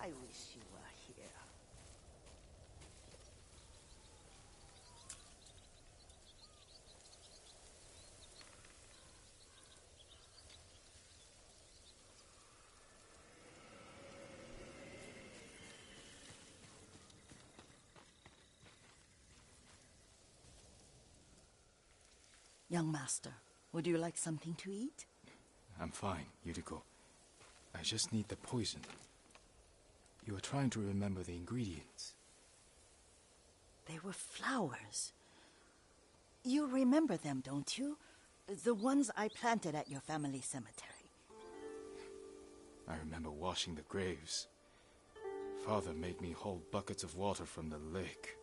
I wish you were here. Young master, would you like something to eat? I'm fine, Yuriko. I just need the poison. You are trying to remember the ingredients. They were flowers. You remember them, don't you? The ones I planted at your family cemetery. I remember washing the graves. Father made me hold buckets of water from the lake.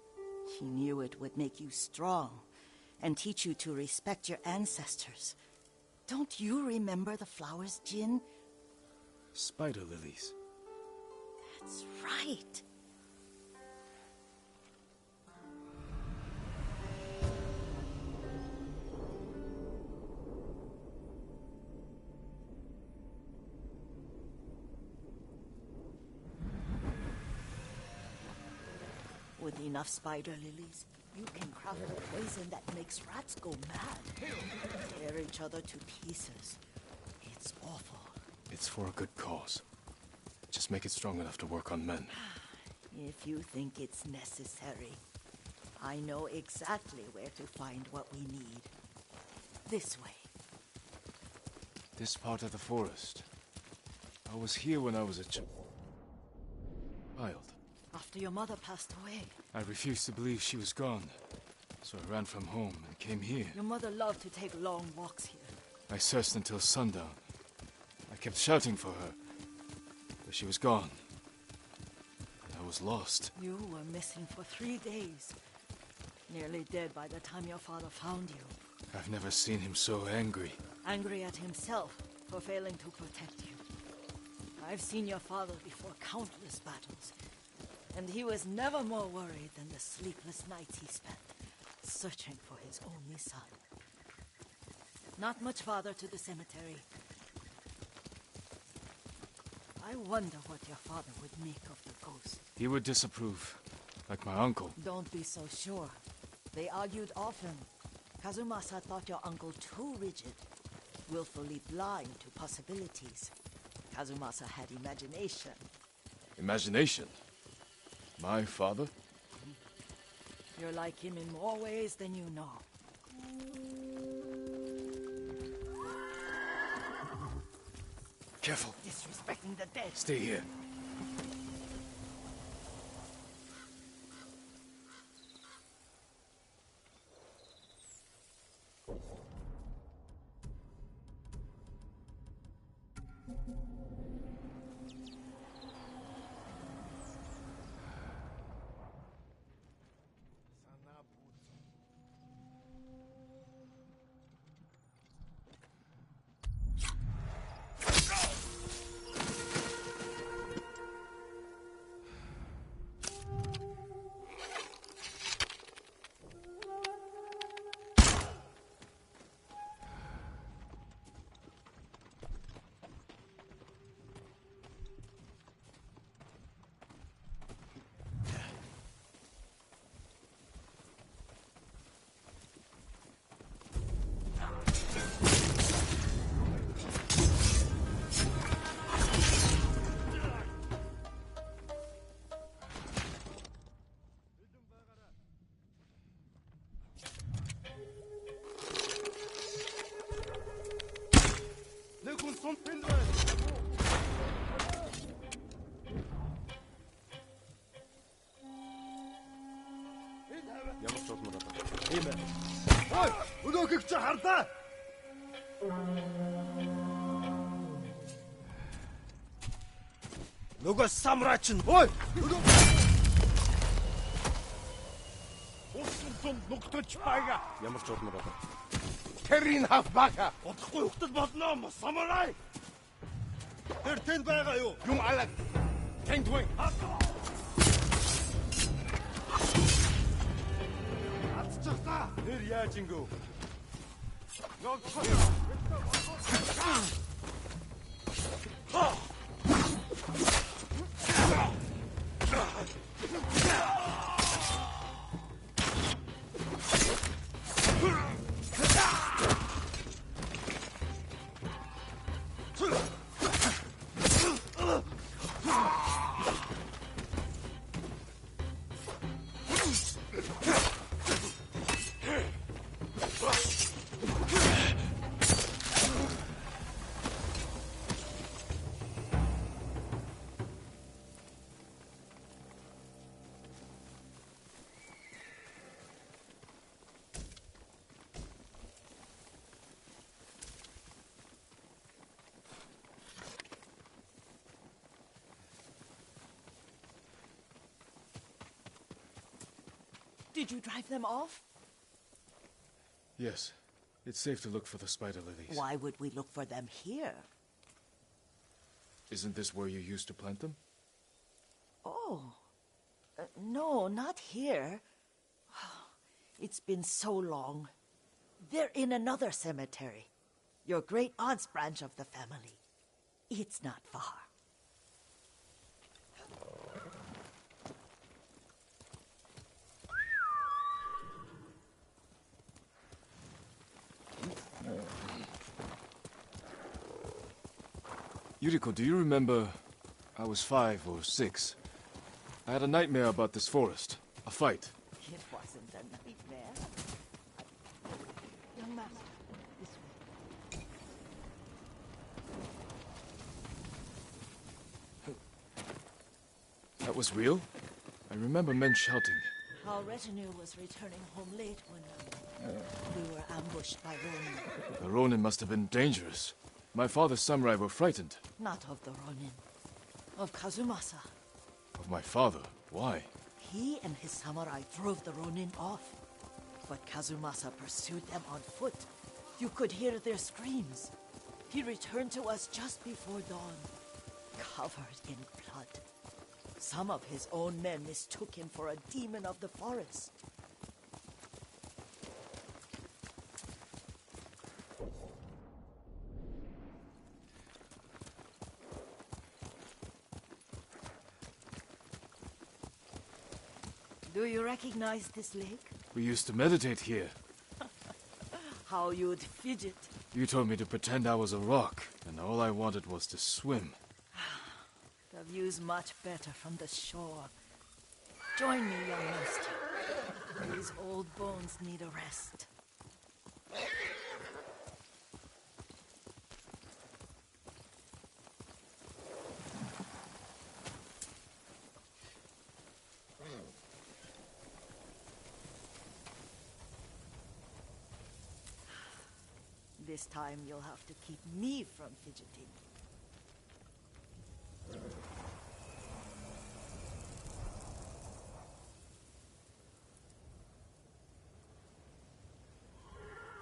He knew it would make you strong and teach you to respect your ancestors. Don't you remember the flowers, Jin? Spider lilies. That's right. With enough spider lilies, you can craft a poison that makes rats go mad. Tear each other to pieces. It's awful. It's for a good cause. Just make it strong enough to work on men. If you think it's necessary, I know exactly where to find what we need. This way. This part of the forest. I was here when I was a child. After your mother passed away. I refused to believe she was gone. So I ran from home and came here. Your mother loved to take long walks here. I searched until sundown. I kept shouting for her. But she was gone. And I was lost. You were missing for 3 days. Nearly dead by the time your father found you. I've never seen him so angry. Angry at himself for failing to protect you. I've seen your father before countless battles. And he was never more worried than the sleepless nights he spent searching for his only son. Not much farther to the cemetery. I wonder what your father would make of the ghost. He would disapprove, like my uncle. Don't be so sure. They argued often. Kazumasa thought your uncle too rigid, willfully blind to possibilities. Kazumasa had imagination. Imagination? My father? You're like him in more ways than you know. Careful. Disrespecting the dead. Stay here. Ой, өнөөхийг чи харлаа. Нөгөө самурай чинь ой. Усан сум нугтаж байгаа. Ямар ч удмаар байна. Тэрийн хав бага. Удахгүй хөтөл болно мо самурай. Тэр тэнд байгаа юу? Юм алаг. Тэнд вэ? Тэр яаж ингэв? Did you drive them off? Yes. It's safe to look for the spider lilies. Why would we look for them here? Isn't this where you used to plant them? Oh. No, not here. It's been so long. They're in another cemetery. Your great-aunt's branch of the family. It's not far. Yuriko, do you remember? I was 5 or 6. I had a nightmare about this forest. A fight. It wasn't a nightmare. Young master, this way. That was real? I remember men shouting. Our retinue was returning home late one night. We were ambushed by Ronin. The Ronin must have been dangerous. My father's samurai were frightened. Not of the Ronin. Of Kazumasa. Of my father? Why? He and his samurai drove the Ronin off. But Kazumasa pursued them on foot. You could hear their screams. He returned to us just before dawn, covered in blood. Some of his own men mistook him for a demon of the forest. Do you recognize this lake? We used to meditate here. How you'd fidget. You told me to pretend I was a rock, and all I wanted was to swim. The view's much better from the shore. Join me, young master. These old bones need a rest. This time you'll have to keep me from fidgeting.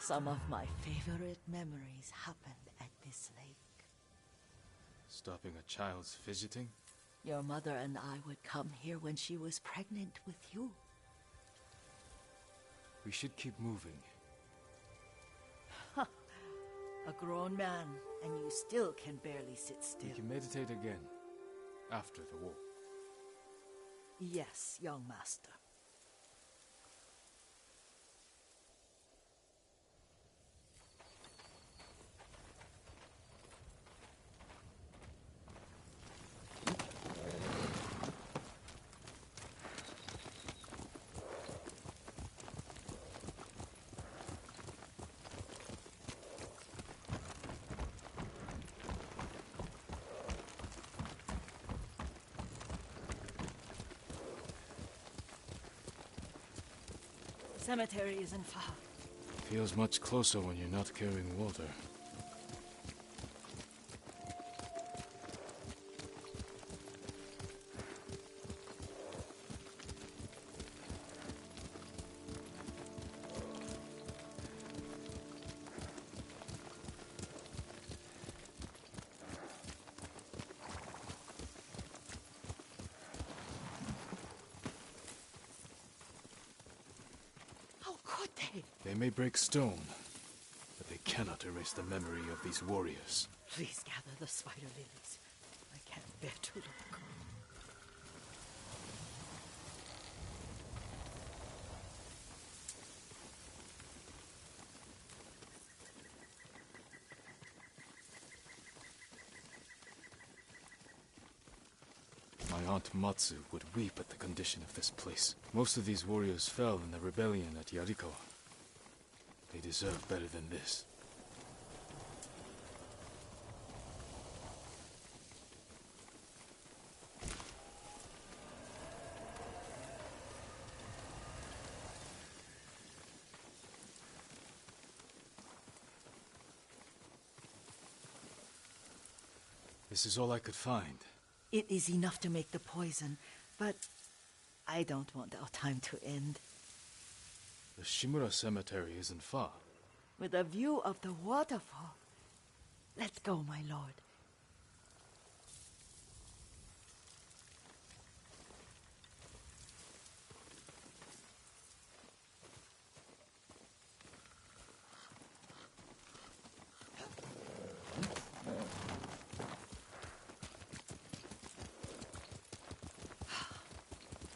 Some of my favorite memories happened at this lake. Stopping a child's fidgeting? Your mother and I would come here when she was pregnant with you. We should keep moving. A grown man, and you still can barely sit still. We can meditate again, after the war. Yes, young master. Cemetery isn't far. Feels much closer when you're not carrying water. They may break stone, but they cannot erase the memory of these warriors. Please gather the spider lilies. I can't bear to look. My Aunt Matsu would weep at the condition of this place. Most of these warriors fell in the rebellion at Yarikawa. They deserve better than this. This is all I could find. It is enough to make the poison, but I don't want our time to end. The Shimura Cemetery isn't far. With a view of the waterfall. Let's go, my lord.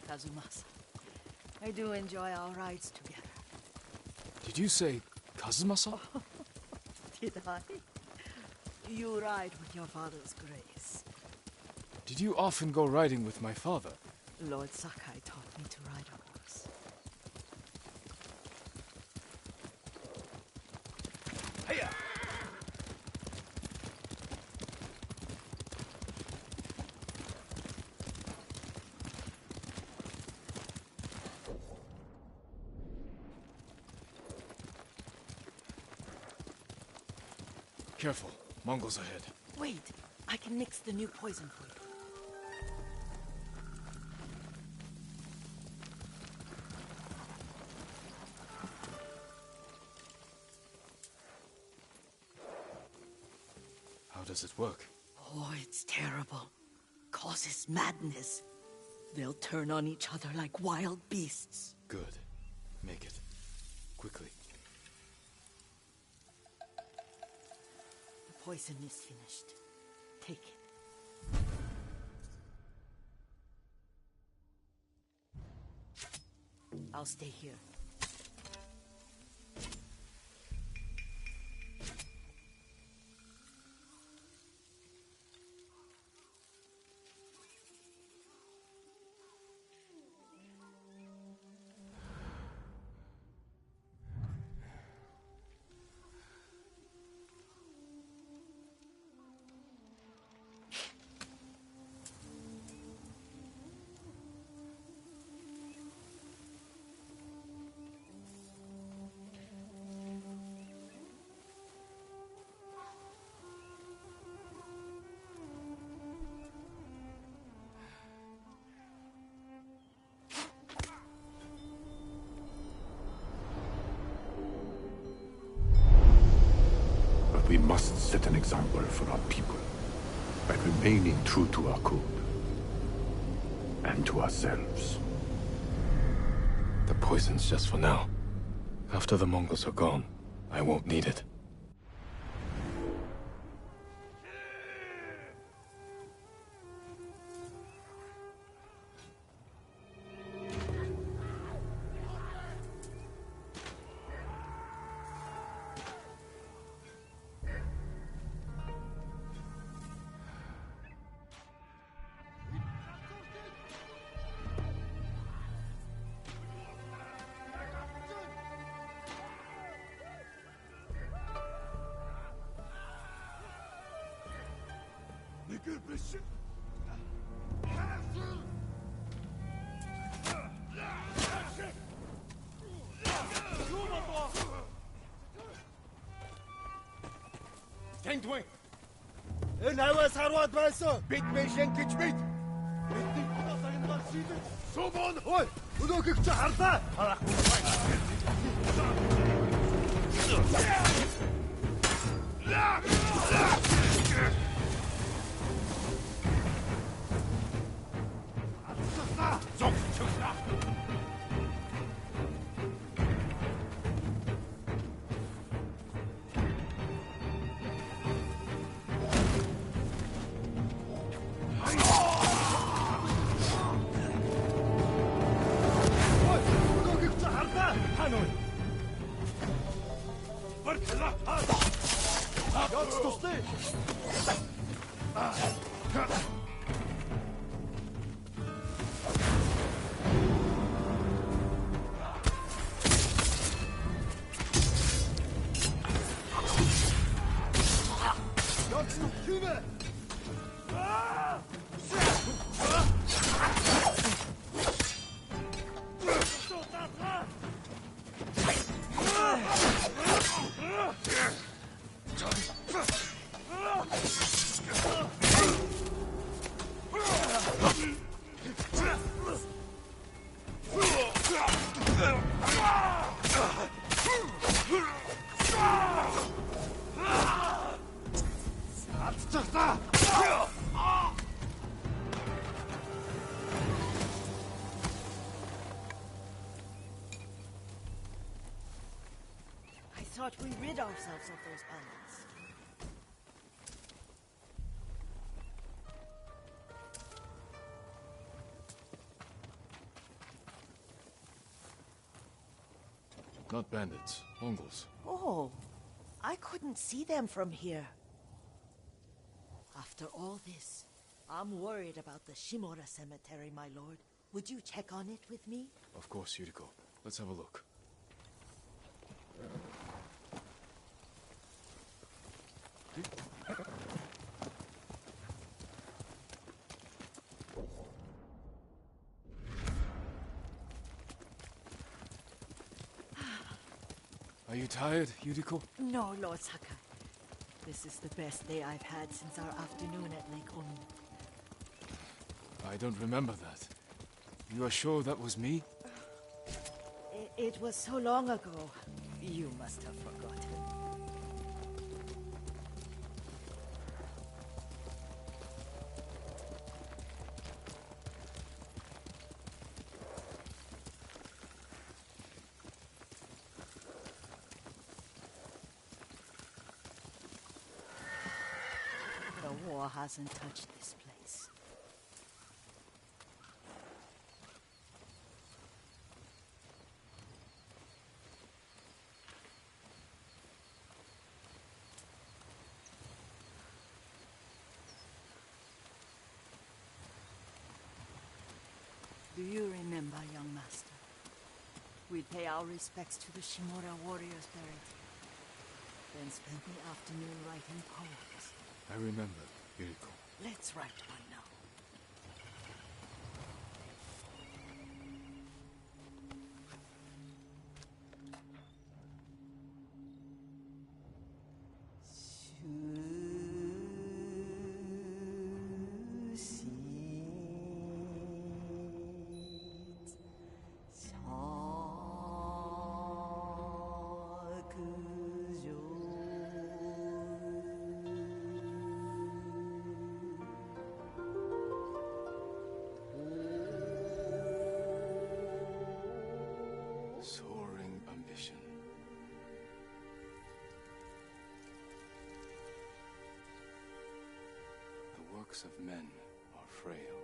Kazumasa, I do enjoy our rides together. Did you say Kazumasa? Did I? You ride with your father's grace. Did you often go riding with my father? Lord Sakai taught me to ride a horse. Hiya! Careful. Mongols ahead. Wait, I can mix the new poison for you. How does it work? Oh, it's terrible. Causes madness. They'll turn on each other like wild beasts. Good. Make it. Quickly. The poison is finished. Take it. I'll stay here. We must set an example for our people by remaining true to our code and to ourselves. The poison's just for now. After the Mongols are gone, I won't need it. Тэнд вэ? Энэ хаваас харваад байсан. Бид мэшэн гэж бид. Бидний цагнаар шийдэж. Сумон хой. Өнөөхийг чи харлаа. Харахгүй. Туслая. thought we rid ourselves of those bandits. Not bandits, Mongols. Oh, I couldn't see them from here. After all this, I'm worried about the Shimura cemetery, my lord. Would you check on it with me? Of course, Yuriko. Let's have a look. Are you tired, Yuriko? No, Lord Sakai. This is the best day I've had since our afternoon at Lake Oni. I don't remember that. You are sure that was me? It was so long ago. You must have forgotten. The war hasn't touched this place. Do you remember, young master? We'd pay our respects to the Shimura warriors buried here, then spend the afternoon writing poems. I remember, Yuriko. Let's write one now. Soaring ambition. The works of men are frail.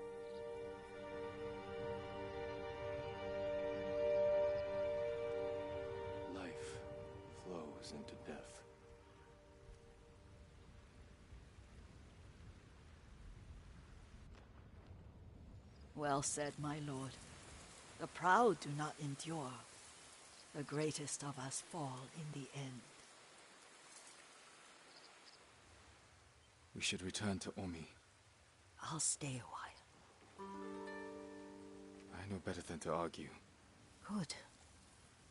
Life flows into death. Well said, my lord. The proud do not endure. The greatest of us fall in the end. We should return to Omi. I'll stay a while. I know better than to argue. Good.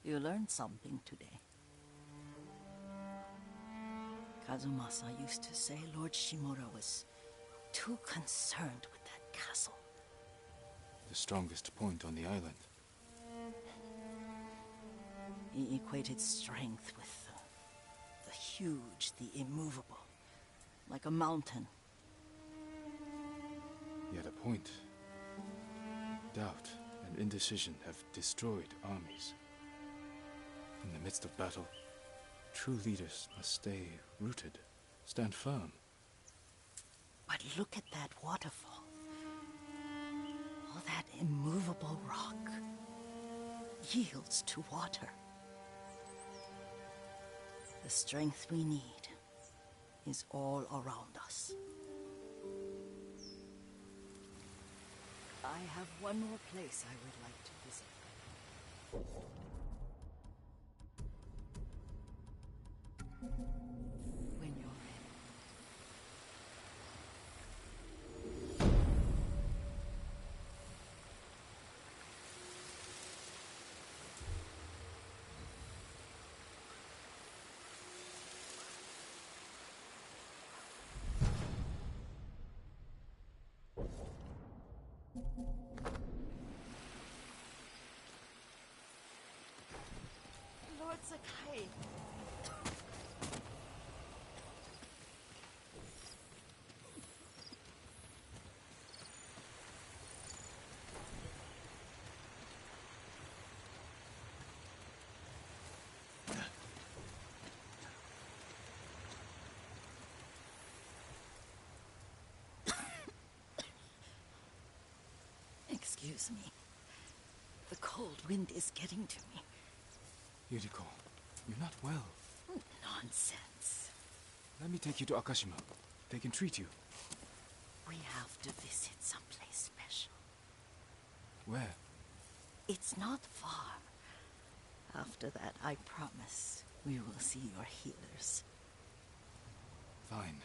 You learned something today. Kazumasa used to say Lord Shimura was too concerned with that castle. The strongest point on the island. He equated strength with the huge, the immovable, like a mountain. Yet a point. Doubt and indecision have destroyed armies. In the midst of battle, true leaders must stay rooted, stand firm. But look at that waterfall. All that immovable rock yields to water. The strength we need is all around us. I have one more place I would like to visit. When you're ready. Lord Sakai. Excuse me. The cold wind is getting to me. Yuriko, you're not well. Nonsense. Let me take you to Akashima. They can treat you. We have to visit someplace special. Where? It's not far. After that, I promise, we will see your healers. Fine.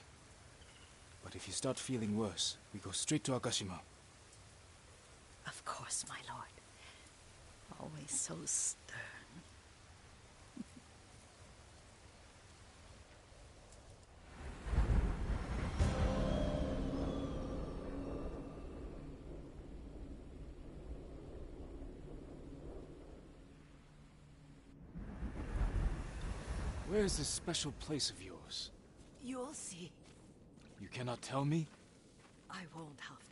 But if you start feeling worse, we go straight to Akashima. Of course, my lord. Always so stern. Where is this special place of yours? You'll see. You cannot tell me? I won't have to.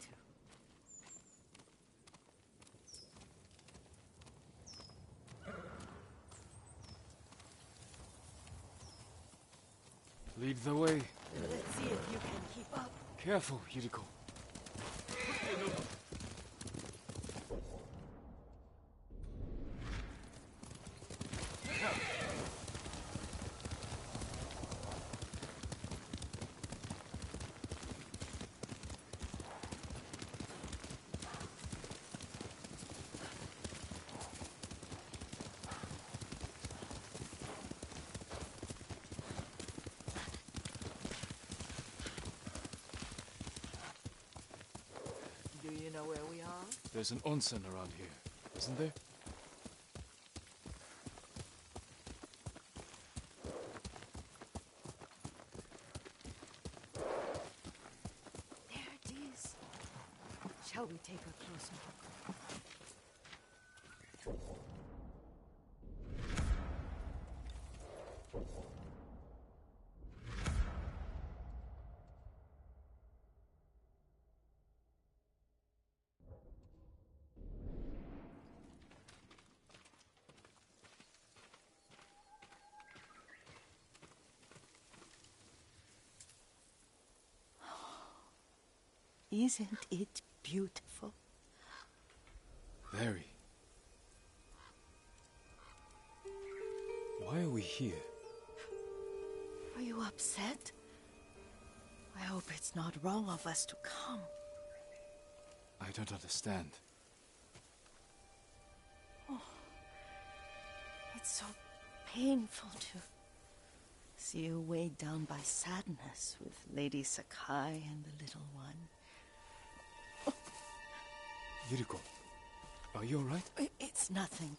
Lead the way. Let's see if you can keep up. Careful, Yuriko. Do you know where we are? There's an onsen around here, isn't there? There it is. Shall we take a closer look? Isn't it beautiful? Very. Why are we here? Are you upset? I hope it's not wrong of us to come. I don't understand. It's so painful to see you weighed down by sadness with Lady Sakai and the little one. Yuriko, are you alright? It's nothing.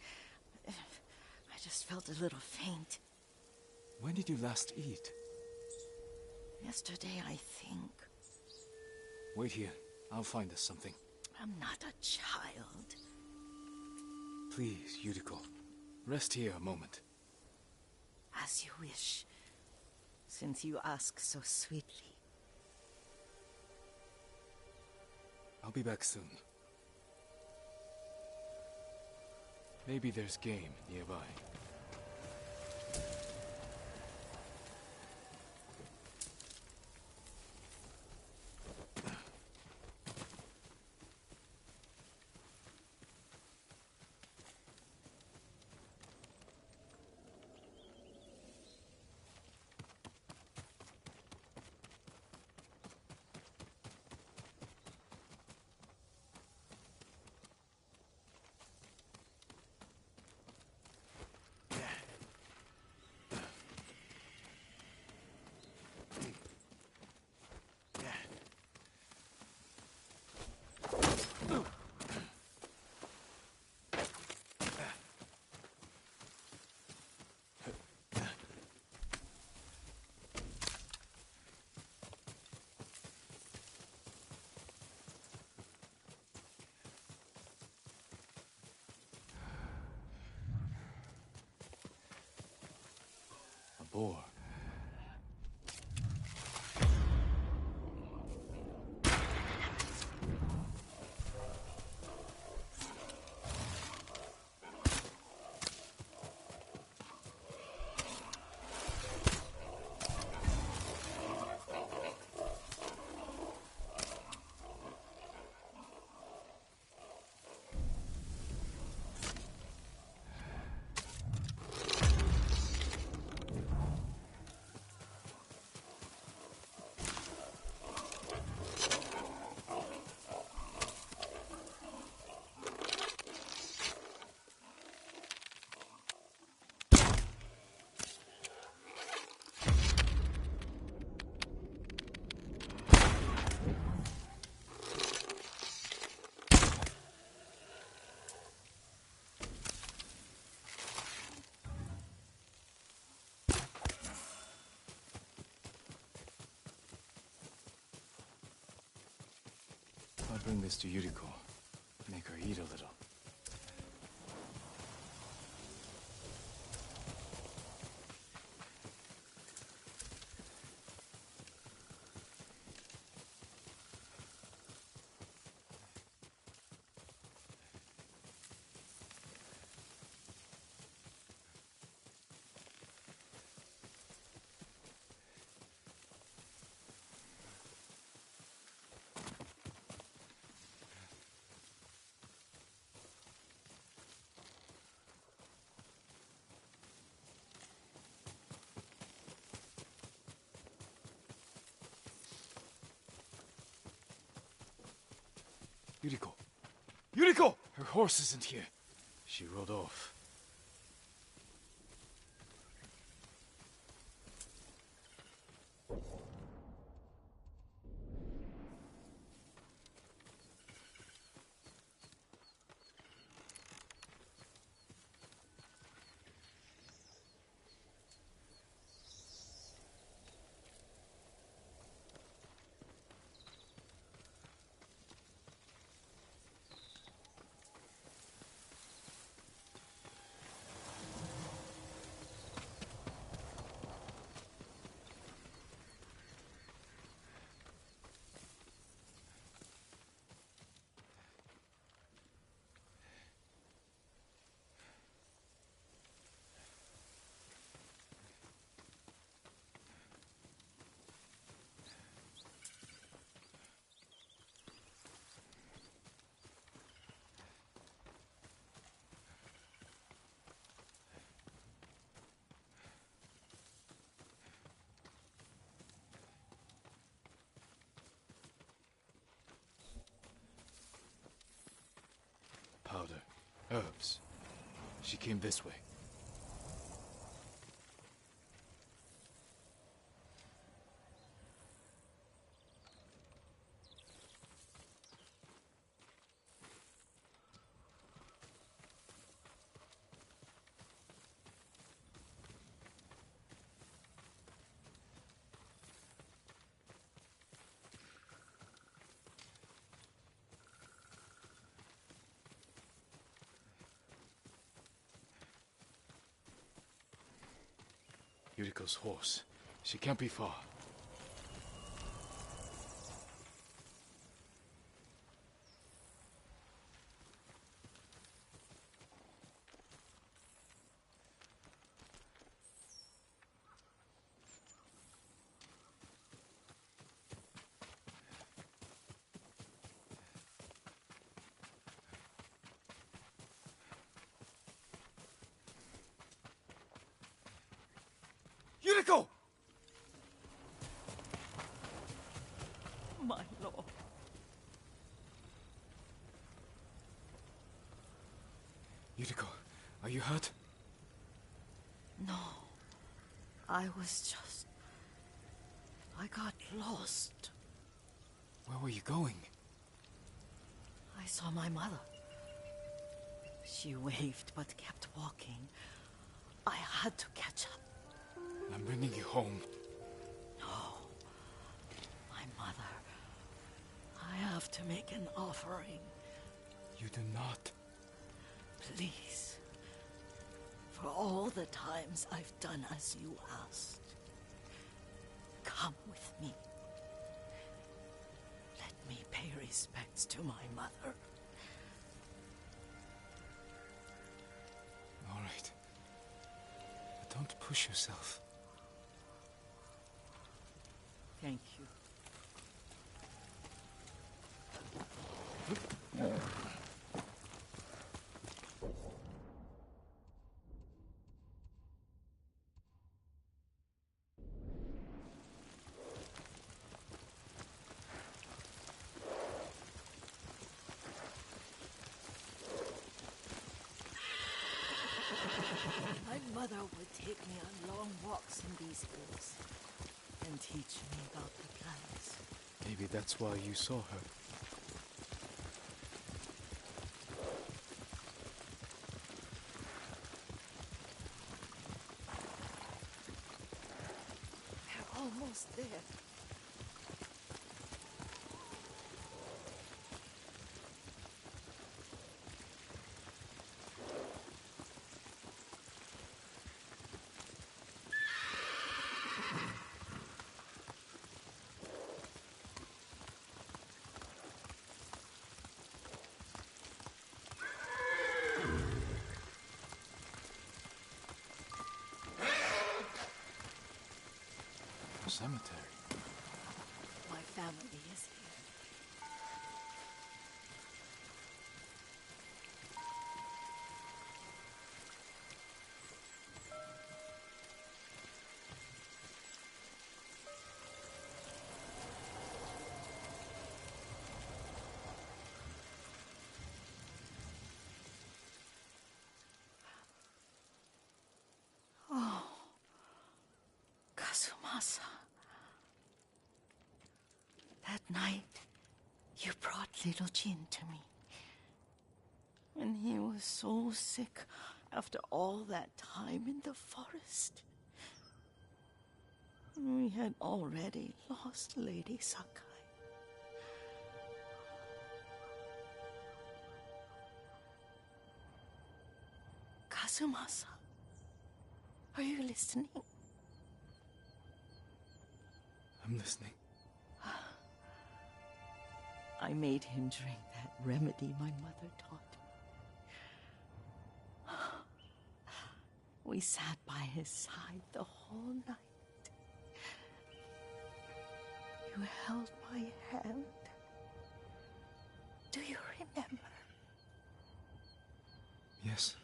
I just felt a little faint. When did you last eat? Yesterday, I think. Wait here. I'll find us something. I'm not a child. Please, Yuriko. Rest here a moment. As you wish, since you ask so sweetly. I'll be back soon. Maybe there's game nearby. Boar. Bring this to Yuriko. Make her eat a little. Yuriko! Yuriko! Her horse isn't here. She rode off. Powder. Herbs. She came this way. Yuriko's horse. She can't be far. Yuriko! My lord. Yuriko, are you hurt? No. I got lost. Where were you going? I saw my mother. She waved but kept walking. I had to catch up. I'm bringing you home. No. My mother. I have to make an offering. You do not. Please. For all the times I've done as you asked. Come with me. Let me pay respects to my mother. All right. But don't push yourself. Thank you. My mother would take me on long walks in these hills and teach me about the plants. Maybe that's why you saw her. We're almost there. cemetery. My family is here. Kazumasa. That night, you brought little Jin to me. When he was so sick after all that time in the forest. We had already lost Lady Sakai. Kazumasa, are you listening? I'm listening. I made him drink that remedy my mother taught me. We sat by his side the whole night. You held my hand. Do you remember? Yes,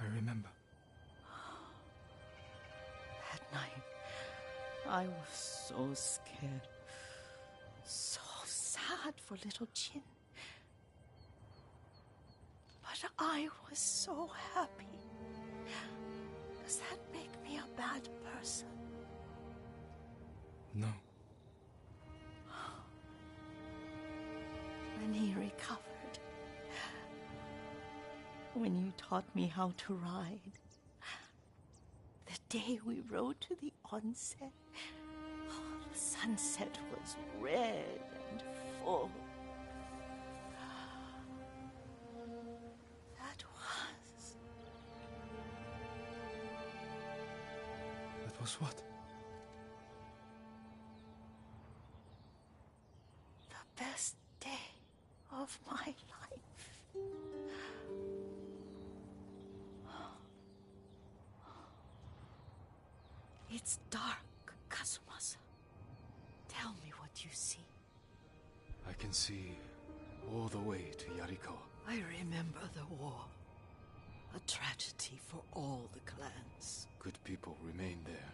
I remember. That night, I was so scared. So sad for little Jin. But I was so happy. Does that make me a bad person? No. When he recovered, when you taught me how to ride, the day we rode to the onsen, the sunset was red and full. That was what? the best day of my life. It's dark, Kazumasa. Tell me what you see. I can see all the way to Yarikawa. I remember the war. A tragedy for all the clans. Good people remain there.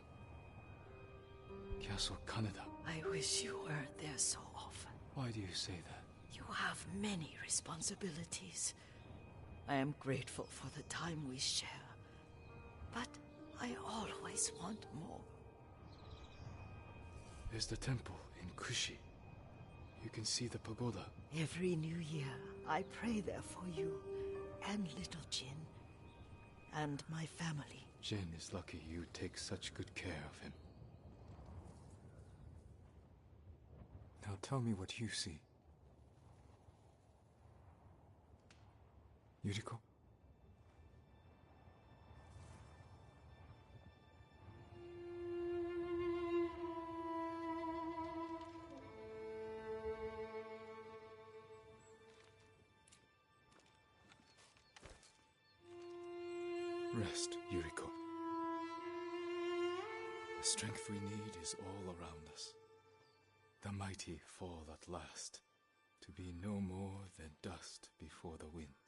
Castle Kaneda. I wish you weren't there so often. Why do you say that? You have many responsibilities. I am grateful for the time we share. But I always want more. There's the temple in Kushi. You can see the pagoda. Every new year, I pray there for you and little Jin and my family. Jin is lucky you take such good care of him. Now tell me what you see. Yuriko? Rest, Yuriko. The strength we need is all around us. The mighty fall at last, to be no more than dust before the wind.